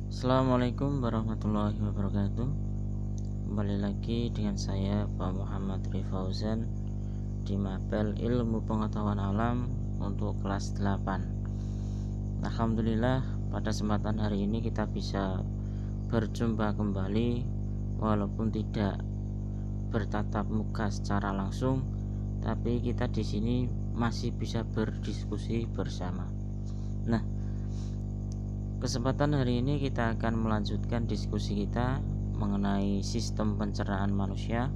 Assalamualaikum warahmatullahi wabarakatuh. Kembali lagi dengan saya Pak Muhammad Rifauzan di Mapel Ilmu Pengetahuan Alam untuk kelas 8. Alhamdulillah, pada kesempatan hari ini kita bisa berjumpa kembali walaupun tidak bertatap muka secara langsung, tapi kita di sini masih bisa berdiskusi bersama. Nah, kesempatan hari ini kita akan melanjutkan diskusi kita mengenai sistem pencernaan manusia.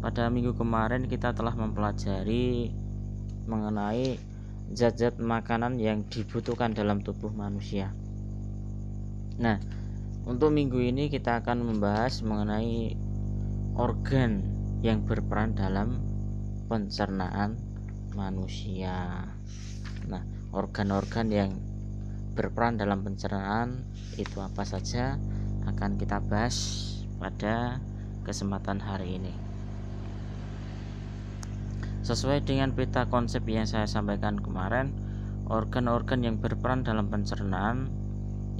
Pada minggu kemarin kita telah mempelajari mengenai zat-zat makanan yang dibutuhkan dalam tubuh manusia. Nah, untuk minggu ini kita akan membahas mengenai organ yang berperan dalam pencernaan manusia. Nah, organ-organ yang berperan dalam pencernaan itu apa saja akan kita bahas pada kesempatan hari ini. Sesuai dengan peta konsep yang saya sampaikan kemarin, organ-organ yang berperan dalam pencernaan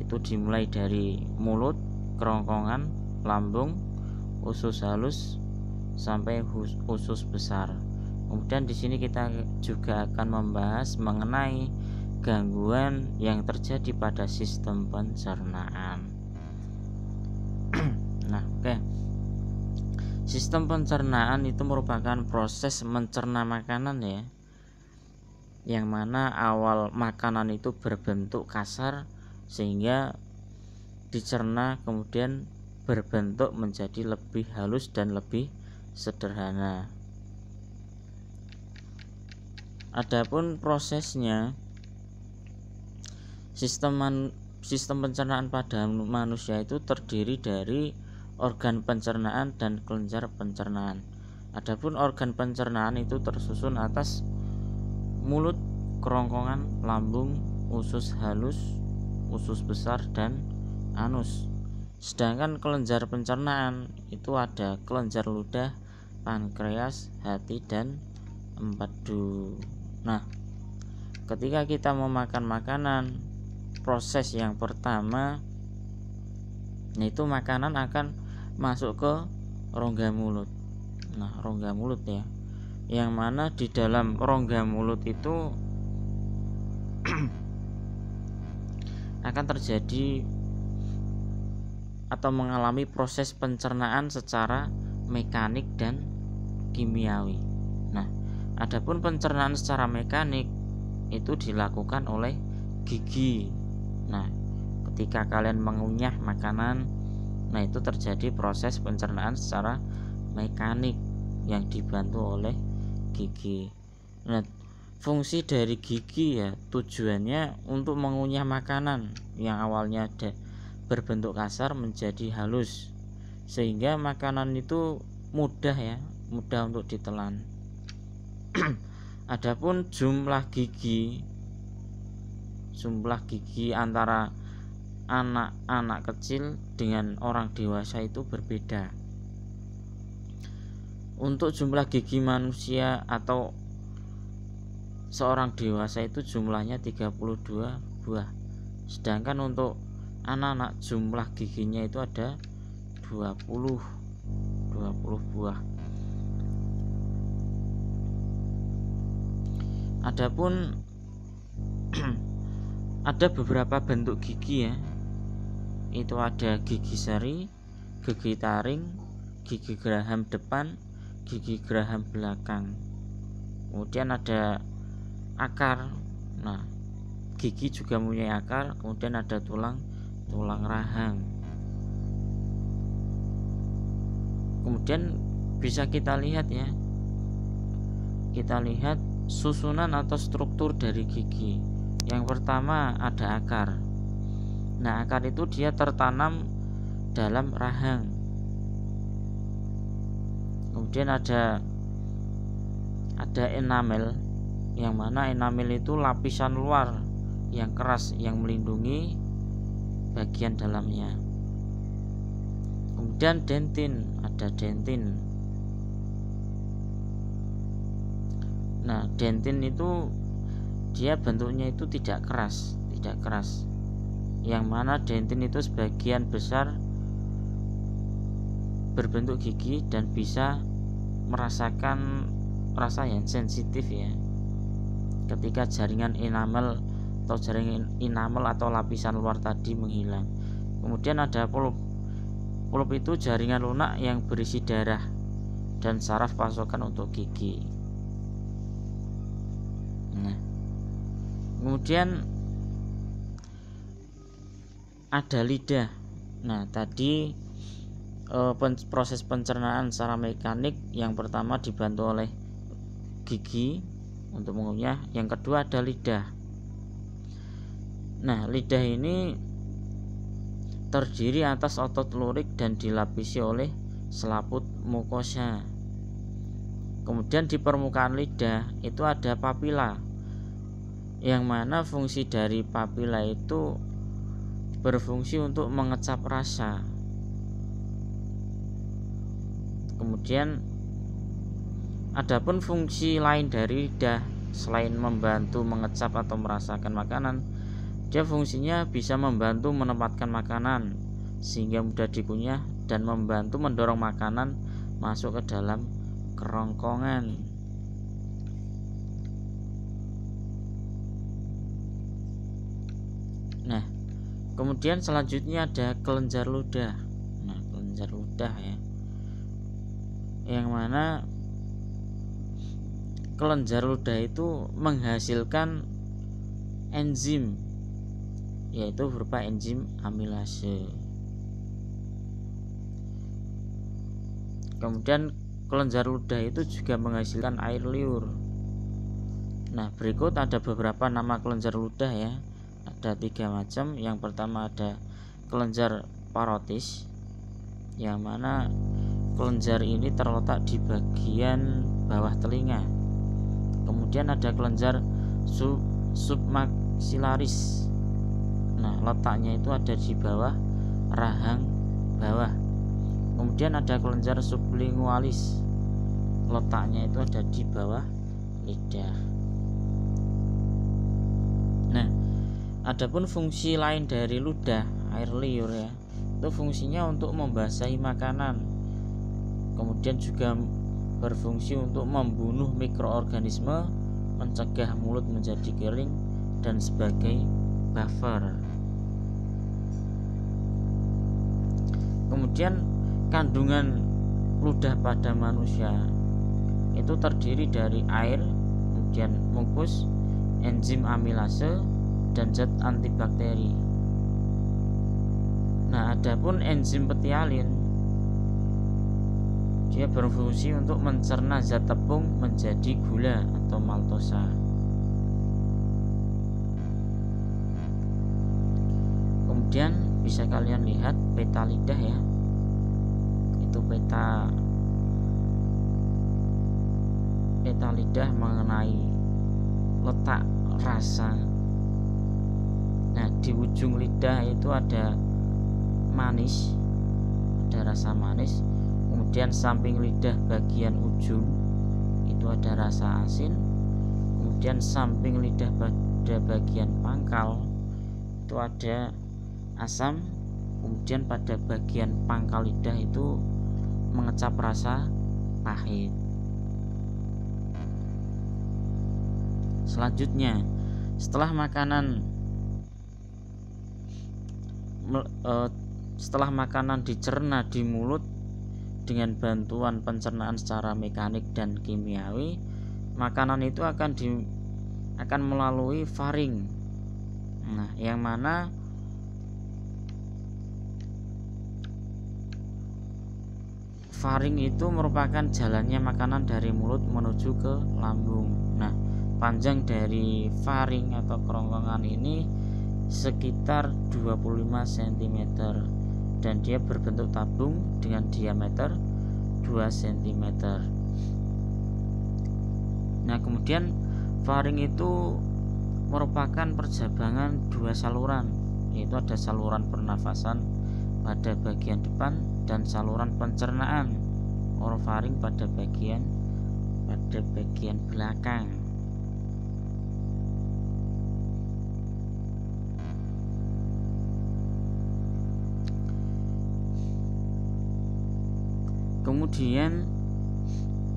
itu dimulai dari mulut, kerongkongan, lambung, usus halus sampai usus besar. Kemudian di sini kita juga akan membahas mengenai gangguan yang terjadi pada sistem pencernaan. Nah, oke. Sistem pencernaan itu merupakan proses mencerna makanan ya, yang mana awal makanan itu berbentuk kasar sehingga dicerna kemudian berbentuk menjadi lebih halus dan lebih sederhana. Adapun prosesnya, Sistem pencernaan pada manusia itu terdiri dari organ pencernaan dan kelenjar pencernaan. Adapun organ pencernaan itu tersusun atas mulut, kerongkongan, lambung, usus halus, usus besar, dan anus. Sedangkan kelenjar pencernaan itu ada kelenjar ludah, pankreas, hati, dan empedu. Nah, ketika kita memakan makanan, proses yang pertama yaitu makanan akan masuk ke rongga mulut. Nah, rongga mulut ya, yang mana di dalam rongga mulut itu akan terjadi atau mengalami proses pencernaan secara mekanik dan kimiawi. Nah, adapun pencernaan secara mekanik itu dilakukan oleh gigi. Nah, ketika kalian mengunyah makanan, nah itu terjadi proses pencernaan secara mekanik yang dibantu oleh gigi. Nah, fungsi dari gigi ya tujuannya untuk mengunyah makanan yang awalnya berbentuk kasar menjadi halus, sehingga makanan itu mudah untuk ditelan. Adapun jumlah gigi antara anak-anak kecil dengan orang dewasa itu berbeda. Untuk jumlah gigi manusia atau seorang dewasa itu jumlahnya 32 buah. Sedangkan untuk anak-anak jumlah giginya itu ada 20 buah. Adapun ada beberapa bentuk gigi ya. Itu ada gigi seri, gigi taring, gigi geraham depan, gigi geraham belakang. Kemudian ada akar. Nah, gigi juga mempunyai akar. Kemudian ada tulang rahang. Kemudian bisa kita lihat ya. Kita lihat susunan atau struktur dari gigi. Yang pertama ada akar. Nah, akar itu dia tertanam dalam rahang. Kemudian ada enamel, yang mana enamel itu lapisan luar yang keras yang melindungi bagian dalamnya. Kemudian dentin, ada dentin. Nah, dentin itu dia bentuknya itu tidak keras. yang mana dentin itu sebagian besar berbentuk gigi dan bisa merasakan rasa yang sensitif ya ketika jaringan enamel atau lapisan luar tadi menghilang. Kemudian ada pulp. Pulp itu jaringan lunak yang berisi darah dan saraf pasokan untuk gigi. Nah, kemudian ada lidah. Nah, tadi proses pencernaan secara mekanik yang pertama dibantu oleh gigi untuk mengunyah, yang kedua ada lidah. Nah, lidah ini terdiri atas otot lurik dan dilapisi oleh selaput mukosa. Kemudian di permukaan lidah itu ada papila, yang mana fungsi dari papila itu berfungsi untuk mengecap rasa. Kemudian adapun fungsi lain dari lidah selain membantu mengecap atau merasakan makanan, dia fungsinya bisa membantu menempatkan makanan sehingga mudah dikunyah dan membantu mendorong makanan masuk ke dalam kerongkongan. Nah, kemudian selanjutnya ada kelenjar ludah. Nah, kelenjar ludah ya, yang mana kelenjar ludah itu menghasilkan enzim, yaitu berupa enzim amilase. Kemudian kelenjar ludah itu juga menghasilkan air liur. Nah, berikut ada beberapa nama kelenjar ludah ya. Ada 3 macam. Yang pertama ada kelenjar parotis, yang mana kelenjar ini terletak di bagian bawah telinga. Kemudian ada kelenjar submaxillaris. Nah, letaknya itu ada di bawah rahang bawah. Kemudian ada kelenjar sublingualis, letaknya itu ada di bawah lidah. Nah, adapun fungsi lain dari ludah, air liur ya, itu fungsinya untuk membasahi makanan. Kemudian juga berfungsi untuk membunuh mikroorganisme, mencegah mulut menjadi kering, dan sebagai buffer. Kemudian kandungan ludah pada manusia itu terdiri dari air, kemudian mukus, enzim amilase, dan zat antibakteri. Nah, adapun enzim petialin, dia berfungsi untuk mencerna zat tepung menjadi gula atau maltosa. Kemudian bisa kalian lihat peta lidah ya. Itu peta lidah mengenai letak rasa. Nah, di ujung lidah itu ada manis, ada rasa manis. Kemudian samping lidah bagian ujung itu ada rasa asin. Kemudian samping lidah pada bagian pangkal itu ada asam. Kemudian pada bagian pangkal lidah itu mengecap rasa pahit. Selanjutnya, setelah makanan dicerna di mulut dengan bantuan pencernaan secara mekanik dan kimiawi, makanan itu akan melalui faring. Nah, yang mana faring itu merupakan jalannya makanan dari mulut menuju ke lambung. Nah, panjang dari faring atau kerongkongan ini sekitar 25 cm dan dia berbentuk tabung dengan diameter 2 cm. Nah, kemudian faring itu merupakan perjabangan 2 saluran, yaitu ada saluran pernafasan pada bagian depan dan saluran pencernaan orofaring pada bagian belakang. kemudian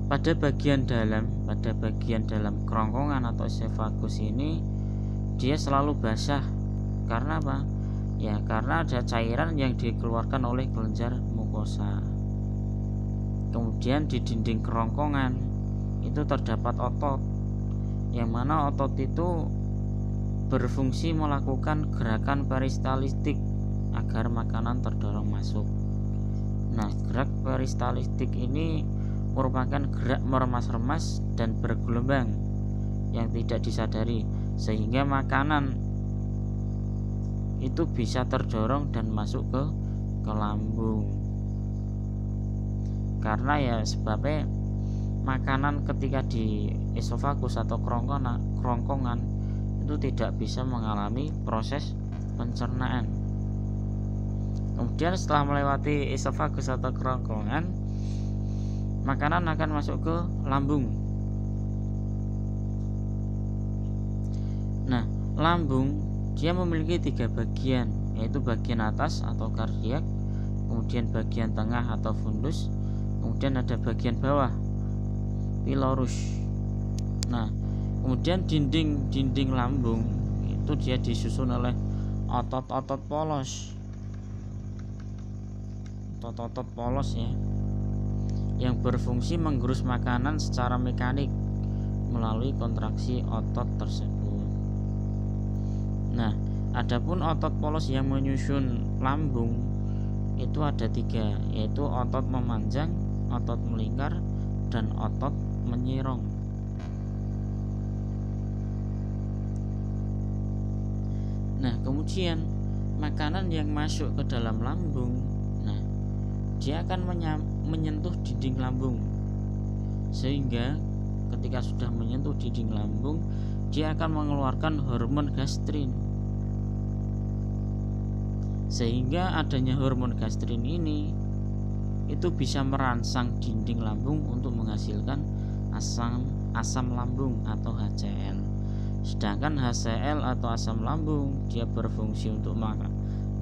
pada bagian dalam kerongkongan atau esophagus ini dia selalu basah. Karena apa? Ya karena ada cairan yang dikeluarkan oleh kelenjar mukosa. Kemudian di dinding kerongkongan itu terdapat otot, yang mana otot itu berfungsi melakukan gerakan peristaltik agar makanan terdorong masuk. Nah, gerak peristaltik ini merupakan gerak meremas-remas dan bergelombang yang tidak disadari, sehingga makanan itu bisa terdorong dan masuk ke lambung. Karena ya sebabnya makanan ketika di esofagus atau kerongkongan itu tidak bisa mengalami proses pencernaan. Kemudian setelah melewati esofagus atau kerongkongan, makanan akan masuk ke lambung. Nah, lambung dia memiliki 3 bagian, yaitu bagian atas atau kardiak, kemudian bagian tengah atau fundus, kemudian ada bagian bawah, pilorus. Nah, kemudian dinding lambung itu dia disusun oleh otot-otot polos. Otot-otot polos ya, yang berfungsi menggerus makanan secara mekanik melalui kontraksi otot tersebut. Nah, adapun otot polos yang menyusun lambung itu ada 3, yaitu otot memanjang, otot melingkar, dan otot menyirong. Nah, kemudian makanan yang masuk ke dalam lambung, nah dia akan menyentuh dinding lambung, sehingga ketika sudah menyentuh dinding lambung dia akan mengeluarkan hormon gastrin, sehingga adanya hormon gastrin ini itu bisa merangsang dinding lambung untuk menghasilkan asam lambung atau HCl. Sedangkan HCl atau asam lambung dia berfungsi untuk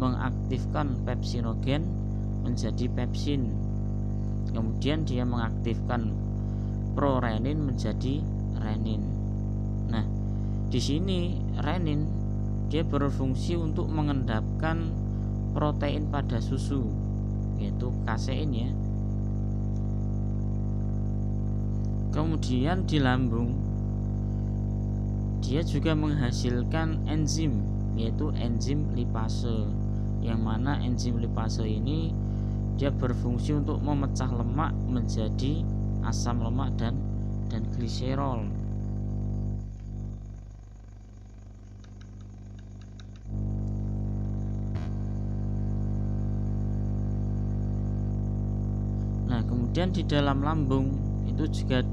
mengaktifkan pepsinogen menjadi pepsin. Kemudian dia mengaktifkan prorenin menjadi renin. Nah, di sini renin dia berfungsi untuk mengendapkan protein pada susu, yaitu kasein ya. Kemudian di lambung dia juga menghasilkan enzim, yaitu enzim lipase, yang mana enzim lipase ini dia berfungsi untuk memecah lemak menjadi asam lemak dan gliserol. Nah, kemudian di dalam lambung itu juga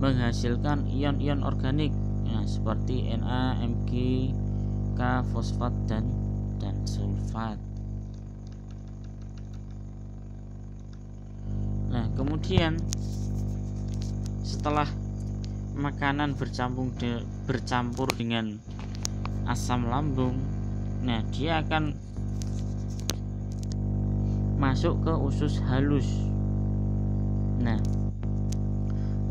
menghasilkan ion-ion organik, nah, seperti Na, Mg, K, fosfat dan sulfat. Nah, kemudian setelah makanan bercampur dengan asam lambung, nah dia akan masuk ke usus halus. Nah,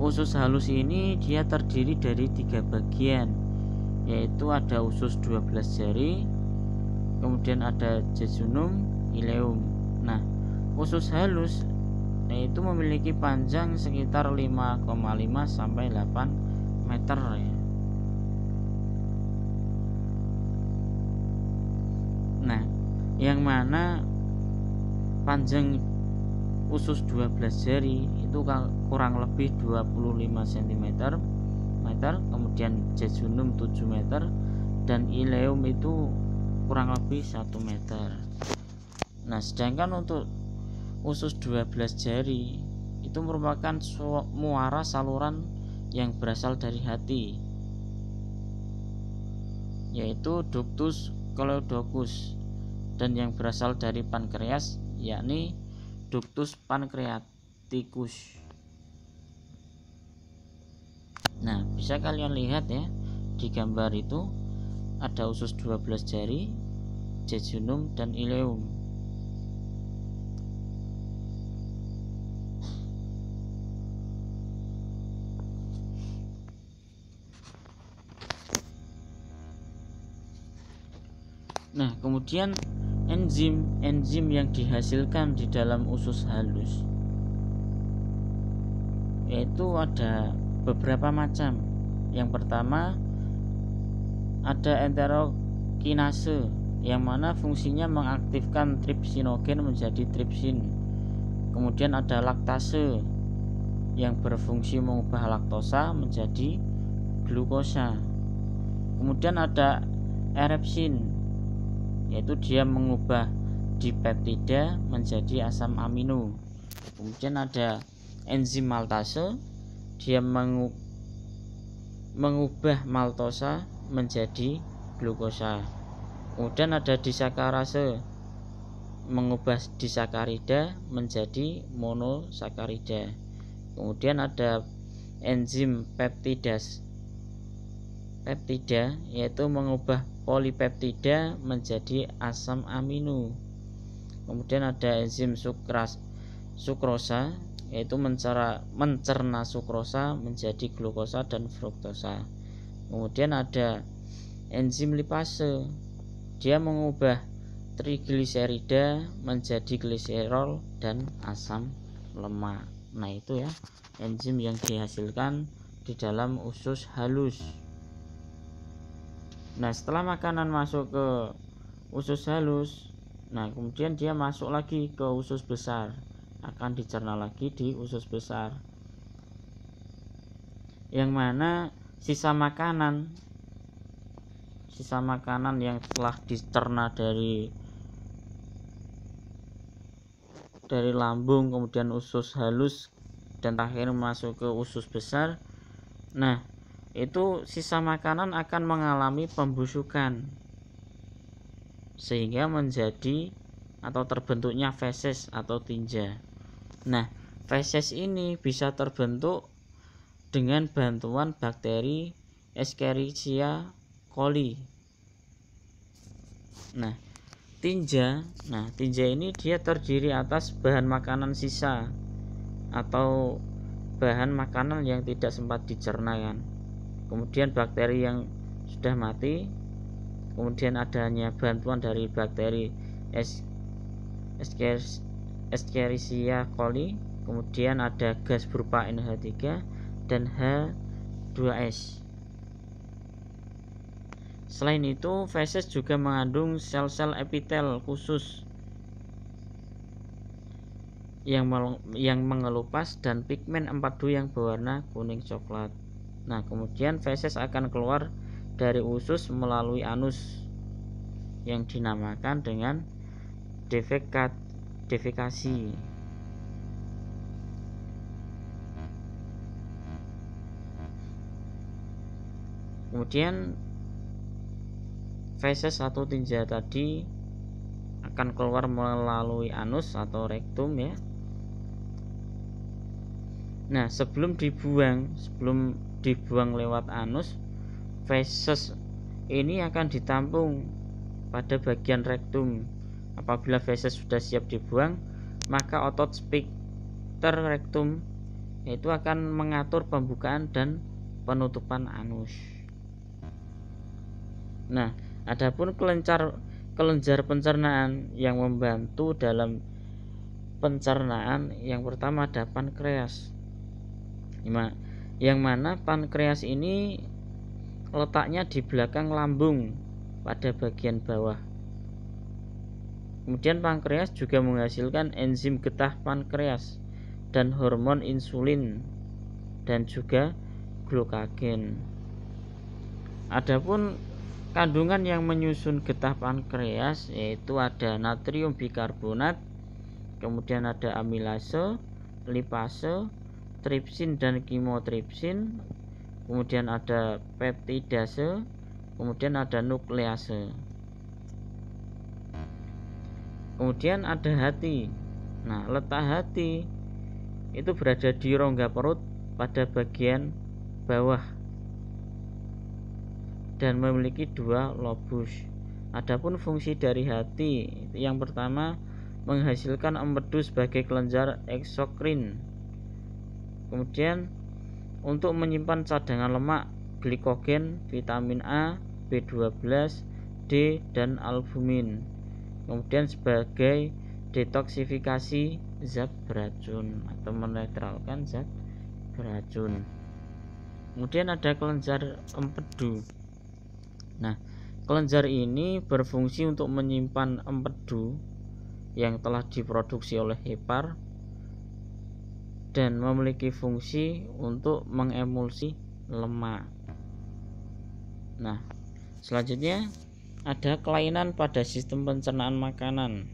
usus halus ini dia terdiri dari 3 bagian, yaitu ada usus 12 jari, kemudian ada jejunum, ileum. Nah, usus halus itu memiliki panjang sekitar 5,5 sampai 8 meter ya. Nah, yang mana panjang usus 12 jari itu kurang lebih 25 cm, kemudian jejunum 7 meter, dan ileum itu kurang lebih 1 meter. Nah, sedangkan untuk usus 12 jari itu merupakan muara saluran yang berasal dari hati, yaitu ductus coledochus, dan yang berasal dari pankreas yakni ductus pancreaticus. Nah, bisa kalian lihat ya di gambar itu ada usus 12 jari, jejunum dan ileum. Nah, kemudian enzim yang dihasilkan di dalam usus halus yaitu ada beberapa macam. Yang pertama ada enterokinase yang mana fungsinya mengaktifkan tripsinogen menjadi tripsin. Kemudian ada laktase yang berfungsi mengubah laktosa menjadi glukosa. Kemudian ada erepsin, yaitu dia mengubah dipeptida menjadi asam amino. Kemudian ada enzim maltase, dia mengubah maltosa menjadi glukosa. Kemudian ada disakarase, mengubah disakarida menjadi monosakarida. Kemudian ada enzim peptida, yaitu mengubah polipeptida menjadi asam amino. Kemudian ada enzim sukrosa, yaitu mencerna sukrosa menjadi glukosa dan fruktosa. Kemudian ada enzim lipase, dia mengubah trigliserida menjadi gliserol dan asam lemak. Nah, itu ya enzim yang dihasilkan di dalam usus halus. Nah, setelah makanan masuk ke usus halus, nah kemudian dia masuk lagi ke usus besar, akan dicerna lagi di usus besar, yang mana sisa makanan yang telah dicerna dari lambung, kemudian usus halus, dan terakhir masuk ke usus besar. Nah, itu sisa makanan akan mengalami pembusukan sehingga menjadi atau terbentuknya feses atau tinja. Nah, feses ini bisa terbentuk dengan bantuan bakteri Escherichia coli. Nah, tinja ini dia terdiri atas bahan makanan sisa atau bahan makanan yang tidak sempat dicerna kan. Kemudian bakteri yang sudah mati, kemudian adanya bantuan dari bakteri Escherichia coli, kemudian ada gas berupa NH3 dan H2S. Selain itu, feses juga mengandung sel-sel epitel khusus yang mengelupas dan pigmen empedu yang berwarna kuning coklat. Nah, kemudian feses akan keluar dari usus melalui anus yang dinamakan dengan defekasi. Kemudian feses atau tinja tadi akan keluar melalui anus atau rektum ya. Nah, sebelum dibuang lewat anus, feses ini akan ditampung pada bagian rektum. Apabila feses sudah siap dibuang, maka otot sphincter rektum itu akan mengatur pembukaan dan penutupan anus. Nah, adapun kelenjar pencernaan yang membantu dalam pencernaan, yang pertama ada pankreas, yang mana pankreas ini letaknya di belakang lambung pada bagian bawah. Kemudian pankreas juga menghasilkan enzim getah pankreas dan hormon insulin dan juga glukagen. Adapun kandungan yang menyusun getah pankreas yaitu ada natrium bikarbonat, kemudian ada amilase, lipase, tripsin dan kimotripsin, kemudian ada peptidase, kemudian ada nuklease. Kemudian ada hati. Nah, letak hati itu berada di rongga perut pada bagian bawah dan memiliki 2 lobus. Adapun fungsi dari hati, yang pertama menghasilkan empedu sebagai kelenjar eksokrin. Kemudian untuk menyimpan cadangan lemak, glikogen, vitamin A, B12, D dan albumin. Kemudian sebagai detoksifikasi zat beracun atau menetralkan zat beracun. Kemudian ada kelenjar empedu. Nah, kelenjar ini berfungsi untuk menyimpan empedu yang telah diproduksi oleh hepar dan memiliki fungsi untuk mengemulsi lemak. Nah, selanjutnya ada kelainan pada sistem pencernaan makanan.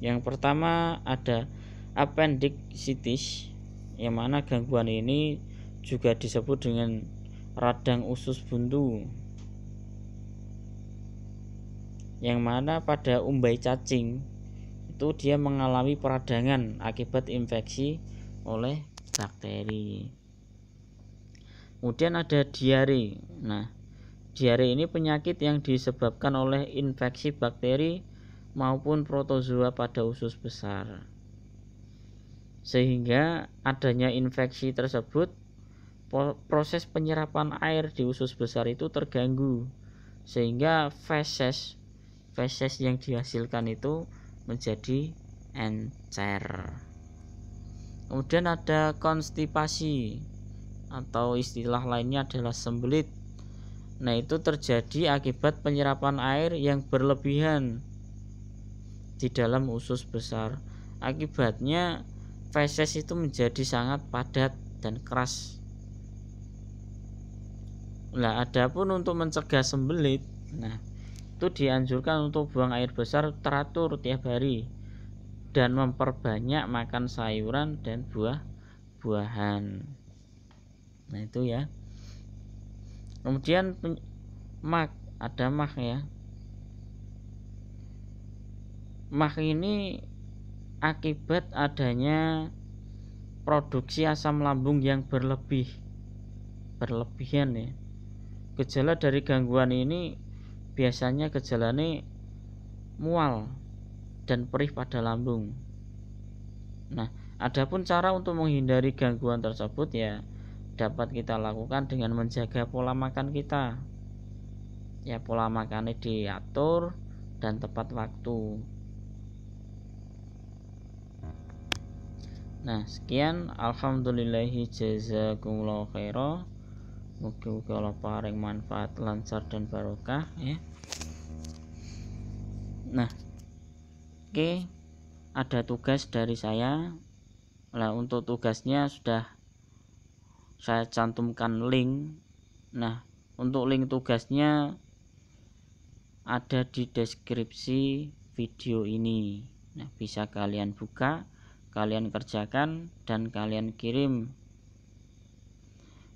Yang pertama ada appendicitis, yang mana gangguan ini juga disebut dengan radang usus buntu, yang mana pada umbai cacing itu dia mengalami peradangan akibat infeksi oleh bakteri. Kemudian ada diare. Nah, diare ini penyakit yang disebabkan oleh infeksi bakteri maupun protozoa pada usus besar, sehingga adanya infeksi tersebut proses penyerapan air di usus besar itu terganggu, sehingga feses yang dihasilkan itu menjadi encer. Kemudian ada konstipasi atau istilah lainnya adalah sembelit. Nah, itu terjadi akibat penyerapan air yang berlebihan di dalam usus besar. Akibatnya feses itu menjadi sangat padat dan keras. Nah, adapun untuk mencegah sembelit, nah itu dianjurkan untuk buang air besar teratur tiap hari dan memperbanyak makan sayuran dan buah-buahan. Nah, itu ya. Kemudian ada MAG ya. MAG ini akibat adanya produksi asam lambung yang berlebihan ya. Gejala dari gangguan ini biasanya gejalanya mual dan perih pada lambung. Nah, adapun cara untuk menghindari gangguan tersebut ya dapat kita lakukan dengan menjaga pola makan kita. Ya, pola makannya diatur dan tepat waktu. Nah, sekian, alhamdulillahi jazakumullahu khairan. Muga-muga Allah paring manfaat lancar dan barokah ya. Nah, oke, ada tugas dari saya. Nah, untuk tugasnya sudah saya cantumkan link. Nah, untuk link tugasnya ada di deskripsi video ini. Nah, bisa kalian buka, kalian kerjakan dan kalian kirim.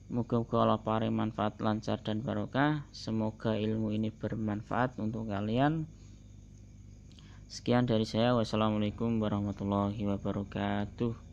Moga-moga Allah paring manfaat lancar dan barokah. Semoga ilmu ini bermanfaat untuk kalian. Sekian dari saya. Wassalamualaikum warahmatullahi wabarakatuh.